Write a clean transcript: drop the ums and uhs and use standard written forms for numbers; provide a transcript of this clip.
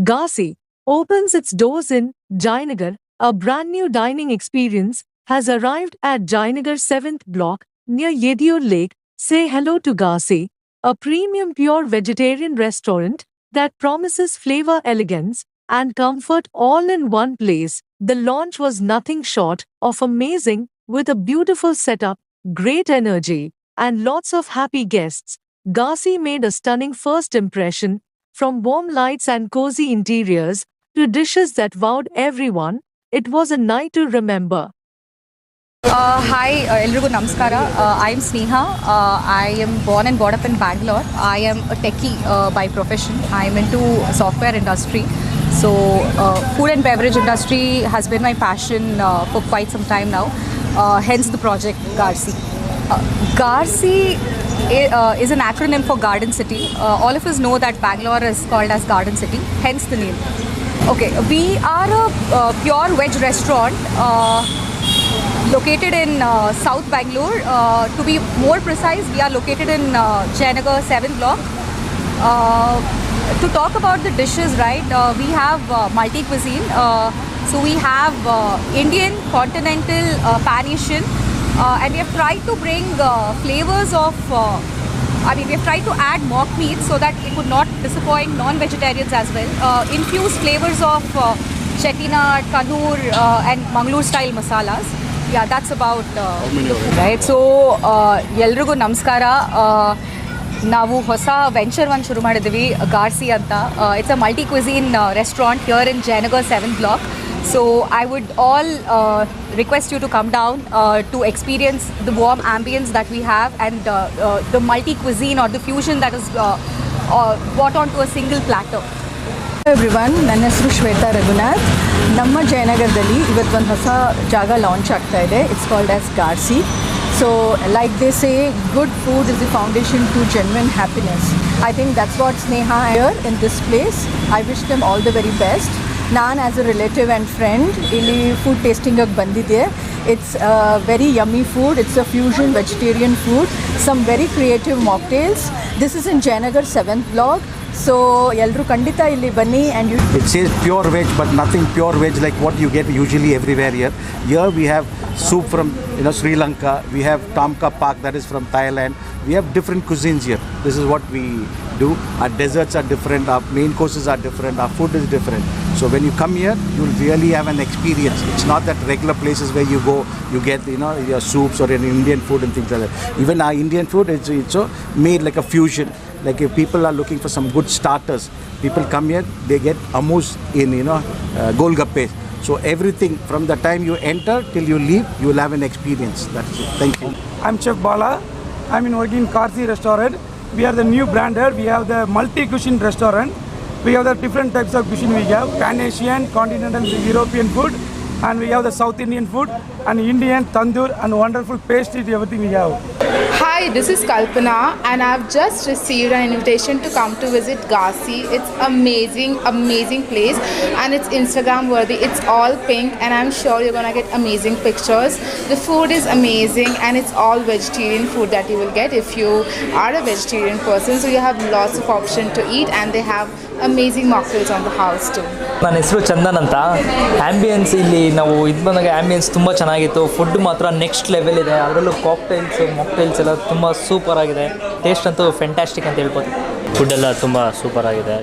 Gasi opens its doors in Jayanagar. A brand new dining experience has arrived at Jayanagar 7th block near Yediur Lake. Say hello to Gasi, a premium pure vegetarian restaurant that promises flavor, elegance, and comfort all in one place. The launch was nothing short of amazing, with a beautiful setup, great energy, and lots of happy guests. Gasi made a stunning first impression, from warm lights and cozy interiors to dishes that wowed everyone. It was a night to remember. Hi, Elrigu Namaskara. I am Sneha. I am born and brought up in Bangalore. I am a techie by profession. I am into software industry. So, food and beverage industry has been my passion for quite some time now. Hence the project Garsi. Garsi is an acronym for Garden City. All of us know that Bangalore is called as Garden City, hence the name. Okay, we are a pure veg restaurant located in South Bangalore. To be more precise, we are located in Jayanagar 7th block. To talk about the dishes, right, we have multi-cuisine. So we have Indian, continental, Pan-Asian, and we have tried to bring flavors of we have tried to add mock meat so that it would not disappoint non-vegetarians as well. Infused flavors of Chettinad, Kannur and Mangalore style masalas. Yeah, that's about right. So, Elrigu Namaskara. ನಾವು ಹೊಸ venture ಒಂದು ಶುರು ಮಾಡಿದ್ದೀವಿ ಗಾರ್ಸಿ ಅಂತ. It's a multi cuisine restaurant here in Jayanagar 7th block. So I would all request you to come down to experience the warm ambience that we have and the multi cuisine or the fusion that is brought onto a single platter. Everyone, ನನ್ನ ಹೆಸರು ಶ್ವೇತಾ ರಘುನಾಥ್. ನಮ್ಮ ಜಯನಗರದಲ್ಲಿ ಇವತ್ತೊಂದು ಹೊಸ ಜಾಗ launch ಆಗ್ತಾ ಇದೆ. It's called as Garsi. So like they say, good food is the foundation to genuine happiness. I think that's what Sneha here in this place. I wish them all the very best. ನಾನು as a relative and friend ಇಲ್ಲಿ food ಟೇಸ್ಟಿಂಗಿಗೆ ಬಂದಿದ್ದೆ. It's very yummy food. It's a fusion vegetarian food, some very creative mocktails. This is in Jayanagar 7th block. So ಎಲ್ಲರೂ ಖಂಡಿತ ಇಲ್ಲಿ ಬನ್ನಿ. and you it says pure veg, but nothing pure veg like what you get usually everywhere here. Here we have soup from Sri Lanka, we have Tamka Pak that is from Thailand. We have different cuisines here. This is what we do. Our desserts are different, our main courses are different, our food is different. So when you come here, you'll really have an experience. It's not that regular places where you go, you get your soups or an Indian food and things like that. Even our Indian food, it's made like a fusion. Like if people are looking for some good starters, people come here, they get amuse in Golgappe. So everything from the time you enter till you leave, you will have an experience. That's it. Thank you. I'm Chef Bala. I'm working in Garsi restaurant. We are the new brander. We have the multi-cuisine restaurant. We have the different types of cuisine. We have Pan-Asian, continental, European food, and we have the South Indian food and Indian tandoor and wonderful pastries. Everything we have. Hi, this is Kalpana and I've just received an invitation to come to visit Garsi. It's amazing place and it's Instagram worthy. It's all pink and I'm sure you're gonna get amazing pictures. The food is amazing and it's all vegetarian food that you will get if you are a vegetarian person. So you have lots of options to eat and they have amazing mocktails on the house too. ನನ್ನ ಹೆಸರು ಚಂದನ್ ಅಂತ. Ambience ಇಲ್ಲಿ ನಾವು ಬಂದಾಗ ambience ತುಂಬ ಚೆನ್ನಾಗಿತ್ತು. Food ಮಾತ್ರ next level ಇದೆ. ಅದರಲ್ಲೂ ಮಾಕ್ಟೈಲ್ಸ್ ಎಲ್ಲ ತುಂಬ ಸೂಪರ್ ಆಗಿದೆ. ಟೇಸ್ಟ್ ಅಂತೂ ಫ್ಯಾಂಟಾಸ್ಟಿಕ್ ಅಂತ ಹೇಳ್ಬೋದು. ಫುಡ್ ಎಲ್ಲ ತುಂಬ ಸೂಪರ್ ಆಗಿದೆ.